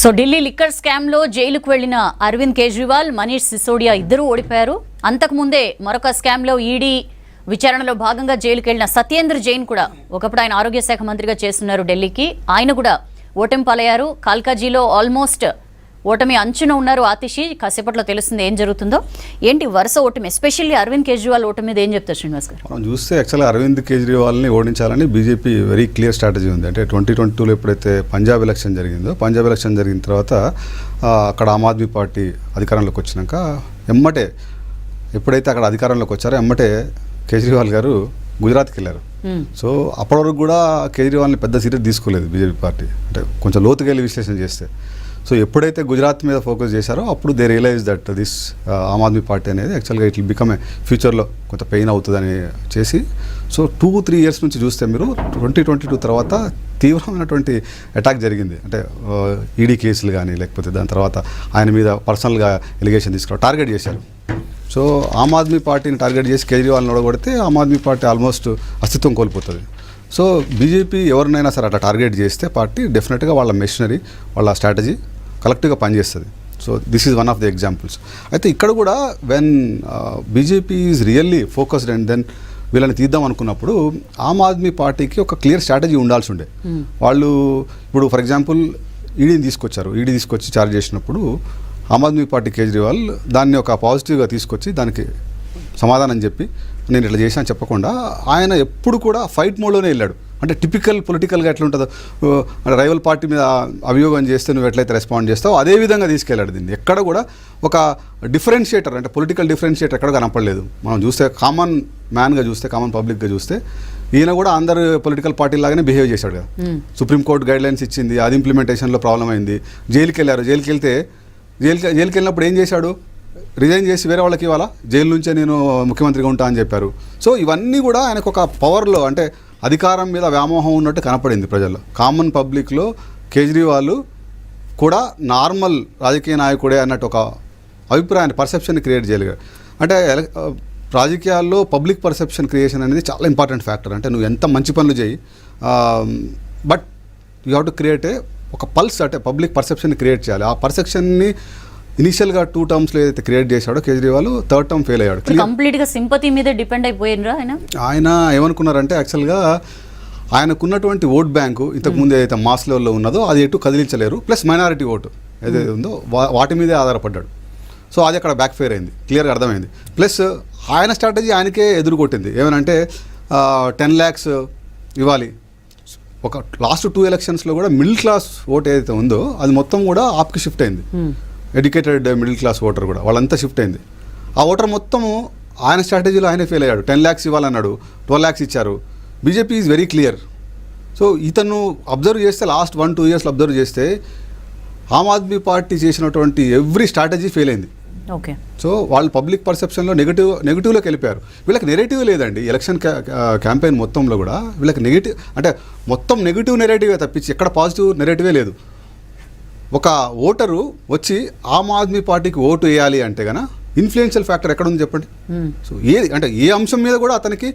So Delhi liquor స్కామ్లో జైలుకు వెళ్లిన అరవింద్ కేజ్రీవాల్, మనీష్ సిసోడియా ఇద్దరూ ఓడిపోయారు. అంతకుముందే మరొక స్కామ్లో ఈడీ విచారణలో భాగంగా జైలుకు వెళ్లిన సత్యేంద్ర జైన్ కూడా ఒకప్పుడు ఆయన ఆరోగ్య శాఖ మంత్రిగా చేస్తున్నారు ఢిల్లీకి. ఆయన కూడా ఓటమి పాలయ్యారు. కాల్కాజీలో ఆల్మోస్ట్ ఓటమి అంచున ఉన్నారు ఆతిషి. కాసేపట్లో తెలుస్తుంది ఏం జరుగుతుందో. ఏంటి వరుస ఓటమి, ఎస్పెషల్లీ అరవింద్ కేజ్రీవాల్ ఓటమి మీద ఏం చెప్తారు శ్రీనివాస్ గారు? మనం చూస్తే యాక్చువల్గా అరవింద్ కేజ్రీవాల్ని ఓడించాలని బీజేపీ వెరీ క్లియర్ స్ట్రాటజీ ఉంది. అంటే 2022లో ఎప్పుడైతే పంజాబ్ ఎలక్షన్ జరిగిందో, పంజాబ్ ఎలక్షన్ జరిగిన తర్వాత అక్కడ ఆమ్ ఆద్మీ పార్టీ అధికారంలోకి వచ్చినాక ఎమ్మటే ఎప్పుడైతే అక్కడ అధికారంలోకి వచ్చారో ఎమ్మటే కేజ్రీవాల్ గారు గుజరాత్కి వెళ్ళారు. సో అప్పటి వరకు కూడా కేజ్రీవాల్ని పెద్ద సీరియస్ తీసుకోలేదు బీజేపీ పార్టీ, అంటే కొంచెం లోతుగా వెళ్ళి విశ్లేషణ చేస్తే. సో ఎప్పుడైతే గుజరాత్ మీద ఫోకస్ చేశారో అప్పుడు they realise that this Aam Aadmi Party అనేది యాక్చువల్గా ఇట్ విల్ బికమ్ ఏ ఫ్యూచర్లో కొంత పెయిన్ అవుతుందని చేసి, సో 2-3 ఇయర్స్ నుంచి చూస్తే మీరు 2022 తర్వాత తీవ్రమైనటువంటి అటాక్ జరిగింది. అంటే ఈడీ కేసులు కానీ లేకపోతే దాని తర్వాత ఆయన మీద పర్సనల్గా ఎలిగేషన్ తీసుకురావడం, టార్గెట్ చేశారు. సో ఆమ్ ఆద్మీ పార్టీని టార్గెట్ చేసి కేజ్రీవాల్ని ఓడగొడితే ఆమ్ ఆద్మీ పార్టీ ఆల్మోస్ట్ అస్తిత్వం కోల్పోతుంది. సో బీజేపీ ఎవరినైనా సరే అట్లా టార్గెట్ చేస్తే పార్టీ డెఫినెట్గా వాళ్ళ మెషినరీ, వాళ్ళ స్ట్రాటజీ కలెక్టివ్గా పనిచేస్తుంది. So this is one of the examples. అయితే ఇక్కడ కూడా when BJP is really focused and then వీళ్ళని తీద్దాం అనుకున్నప్పుడు ఆమ్ ఆద్మీ పార్టీకి ఒక క్లియర్ స్ట్రాటజీ ఉండాల్సి ఉండే. వాళ్ళు ఇప్పుడు ఫర్ ఎగ్జాంపుల్ ఈడీని తీసుకొచ్చారు. ఈడీ తీసుకొచ్చి ఛార్జ్ చేసినప్పుడు ఆమ్ ఆద్మీ పార్టీ కేజ్రీవాల్ దాన్ని ఒక పాజిటివ్గా తీసుకొచ్చి దానికి సమాధానం చెప్పి నేను ఇట్లా చేశాను చెప్పకుండా ఆయన ఎప్పుడు కూడా ఫైట్ మోడ్లోనే వెళ్ళాడు. అంటే టిపికల్ పొలిటికల్గా ఎట్లా ఉంటుందో, అంటే రైవల్ పార్టీ మీద అభియోగం చేస్తే నువ్వు ఎట్లయితే రెస్పాండ్ చేస్తావో అదే విధంగా తీసుకెళ్ళాడు. దీన్ని ఎక్కడ కూడా ఒక డిఫరెన్షియేటర్, అంటే పొలిటికల్ డిఫరెన్షియేటర్ ఎక్కడ కనపడలేదు. మనం చూస్తే కామన్ మ్యాన్గా చూస్తే, కామన్ పబ్లిక్గా చూస్తే ఈయన కూడా అందరు పొలిటికల్ పార్టీ లాగానే బిహేవ్ చేశాడు కదా. సుప్రీంకోర్టు గైడ్లైన్స్ ఇచ్చింది, అది ఇంప్లిమెంటేషన్లో ప్రాబ్లం అయింది. జైలుకి వెళ్ళారు. జైలుకి వెళ్తే జైలుకి వెళ్ళినప్పుడు ఏం చేశాడు? రిజైన్ చేసి వేరే వాళ్ళకి ఇవ్వాలా, జైలు నుంచే నేను ముఖ్యమంత్రిగా ఉంటా అని చెప్పారు. సో ఇవన్నీ కూడా ఆయనకు ఒక పవర్లో, అంటే అధికారం మీద వ్యామోహం ఉన్నట్టు కనపడింది ప్రజల్లో. కామన్ పబ్లిక్లో కేజ్రీవాల్ కూడా నార్మల్ రాజకీయ నాయకుడే అన్నట్టు ఒక అభిప్రాయాన్ని, పర్సెప్షన్ క్రియేట్ చేయగలిగారు. అంటే రాజకీయాల్లో పబ్లిక్ పర్సెప్షన్ క్రియేషన్ అనేది చాలా ఇంపార్టెంట్ ఫ్యాక్టర్. అంటే నువ్వు ఎంత మంచి పనులు చేయి, but you have to create ఒక పల్స్, అంటే పబ్లిక్ పర్సెప్షన్ క్రియేట్ చేయాలి. ఆ పర్సెప్షన్ని ఇనిషియల్గా 2 టర్మ్స్లో ఏదైతే క్రియేట్ చేశాడో కేజ్రీవాల్, 3rd టర్మ్ ఫెయిల్ అయ్యాడు. కంప్లీట్గా సింపతి మీద డిపెండ్ అయిపోయినరా ఆయన ఏమనుకున్నారంటే యాక్చువల్గా ఆయనకున్నటువంటి ఓట్ బ్యాంకు ఇంతకుముందు ఏదైతే మాస్ లెవెల్లో ఉన్నదో అది ఎటు కదిలించలేరు. ప్లస్ మైనారిటీ ఓటు ఏదైతే ఉందో వాటి మీదే ఆధారపడ్డాడు. సో అది అక్కడ బ్యాక్ ఫెయిర్ అయింది, క్లియర్గా అర్థమైంది. ప్లస్ ఆయన స్ట్రాటజీ ఆయనకే ఎదురుకొట్టింది. ఏమనంటే 10 lakhs ఇవ్వాలి. ఒక లాస్ట్ 2 ఎలక్షన్స్లో కూడా మిడిల్ క్లాస్ ఓట్ ఏదైతే ఉందో అది మొత్తం కూడా ఆప్కి షిఫ్ట్ అయింది. ఎడ్యుకేటెడ్ మిడిల్ క్లాస్ ఓటర్ కూడా వాళ్ళంతా షిఫ్ట్ అయింది. ఆ ఓటర్ మొత్తము ఆయన స్ట్రాటజీలో ఆయనే ఫెయిల్ అయ్యాడు. 10 lakhs ఇవ్వాలన్నాడు, 12 lakhs ఇచ్చారు. BJP is very clear. So ఇతను అబ్జర్వ్ చేస్తే లాస్ట్ 1-2 yearsలో అబ్జర్వ్ చేస్తే ఆమ్ ఆద్మీ పార్టీ చేసినటువంటి ఎవ్రీ స్ట్రాటజీ ఫెయిల్ అయింది. ఓకే. సో వాళ్ళు పబ్లిక్ పర్సెప్షన్లో నెగిటివ్లోకి వెళ్ళిపోయారు. వీళ్ళకి నెరేటివ్ లేదండి. ఎలక్షన్ క్యాంపెయిన్ మొత్తంలో కూడా వీళ్ళకి నెగిటివ్, అంటే మొత్తం నెగిటివ్ నెరేటివే తప్పించి ఎక్కడ పాజిటివ్ నెరేటివే లేదు. ఒక ఓటరు వచ్చి ఆమ్ ఆద్మీ పార్టీకి ఓటు వేయాలి అంటే కనుక ఇన్ఫ్లుయెన్షియల్ ఫ్యాక్టర్ ఎక్కడ ఉంది చెప్పండి. సో ఏది అంటే ఏ అంశం మీద కూడా అతనికి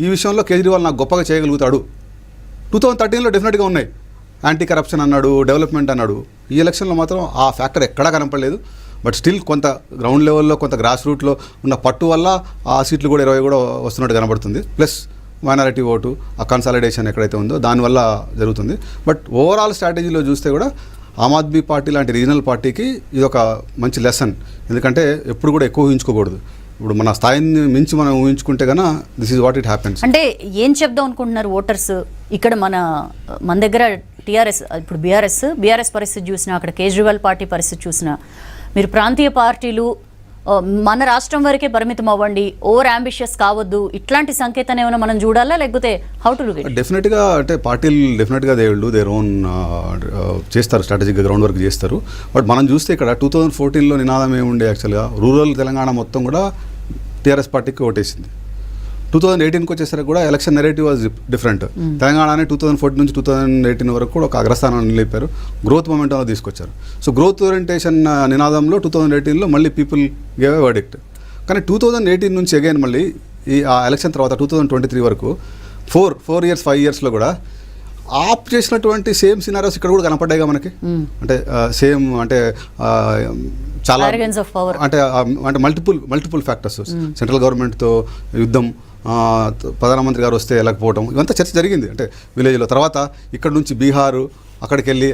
ఈ విషయంలో కేజ్రీవాల్ నాకు గొప్పగా చేయగలుగుతాడు. 2013లో డెఫినెట్గా ఉన్నాయి. యాంటీ కరప్షన్ అన్నాడు, డెవలప్మెంట్ అన్నాడు. ఈ ఎలక్షన్లో మాత్రం ఆ ఫ్యాక్టర్ ఎక్కడా కనపడలేదు. బట్ స్టిల్ కొంత గ్రౌండ్ లెవెల్లో, కొంత గ్రాస్ రూట్లో ఉన్న పట్టు వల్ల ఆ సీట్లు కూడా 20 కూడా వస్తున్నట్టు కనబడుతుంది. ప్లస్ మైనారిటీ ఓటు, ఆ కన్సాలిడేషన్ ఎక్కడైతే ఉందో దానివల్ల జరుగుతుంది. బట్ ఓవరాల్ స్ట్రాటజీలో చూస్తే కూడా ఆమ్ ఆద్మీ పార్టీ లాంటి రీజనల్ పార్టీకి ఇది ఒక మంచి లెసన్. ఎందుకంటే ఎప్పుడు కూడా ఎక్కువ ఊహించుకోకూడదు. ఇప్పుడు మన స్థాయిని మించి మనం ఊహించుకుంటే కన్నా this is what it happens. అంటే ఏం చెప్దాం అనుకుంటున్నారు ఓటర్స్? ఇక్కడ మన దగ్గర టీఆర్ఎస్, ఇప్పుడు బీఆర్ఎస్ పరిస్థితి చూసినా, అక్కడ కేజ్రీవాల్ పార్టీ పరిస్థితి చూసినా, మీరు ప్రాంతీయ పార్టీలు మన రాష్ట్రం వరకే పరిమితం అవ్వండి, ఓవర్ అంబిషియస్ కావద్దు, ఇట్లాంటి సంకేతాన్ని ఏమైనా మనం చూడాలా, లేకపోతే హౌ టు లుక్ ఇట్? డెఫినెట్గా అంటే పార్టీలు డెఫినెట్గా they will do their own చేస్తారు, స్ట్రాటజిక్గా గ్రౌండ్ వర్క్ చేస్తారు. బట్ మనం చూస్తే ఇక్కడ 2014లో నినాదం ఏముండే, యాక్చువల్గా రూరల్ తెలంగాణ మొత్తం కూడా టీఆర్ఎస్ పార్టీకి ఓటేసింది. 2018కి వచ్చేసరికి కూడా ఎలక్షన్ నెరేటివ్ వాజ్ డిఫరెంట్. తెలంగాణని 2014 నుంచి 2018 వరకు కూడా ఒక అగ్రస్థానాన్ని నిలిపారు, గ్రోత్ మొమెంటంలో తీసుకొచ్చారు. సో గ్రోత్ ఓరియంటేషన్ నినాదంలో 2018లో మళ్ళీ పీపుల్ గేవ్ ఏ వర్డిక్ట్. కానీ 2018 నుంచి అగైన్ మళ్ళీ ఈ ఎలక్షన్ తర్వాత 2023 వరకు 4 years 5 yearsలో కూడా ఆప్ చేసినటువంటి సేమ్ సినారియోస్ ఇక్కడ కూడా కనపడ్డాయిగా మనకి. అంటే సేమ్ అంటే చాలా Arrogance of power. అంటే అంటే మల్టిపుల్ ఫ్యాక్టర్స్. సెంట్రల్ గవర్నమెంట్తో యుద్ధం, ప్రధానమంత్రి గారు వస్తే వెళ్ళకపోవడం, ఇవంతా చర్చ జరిగింది అంటే విలేజ్లో. తర్వాత ఇక్కడ నుంచి బీహారు అక్కడికి వెళ్ళి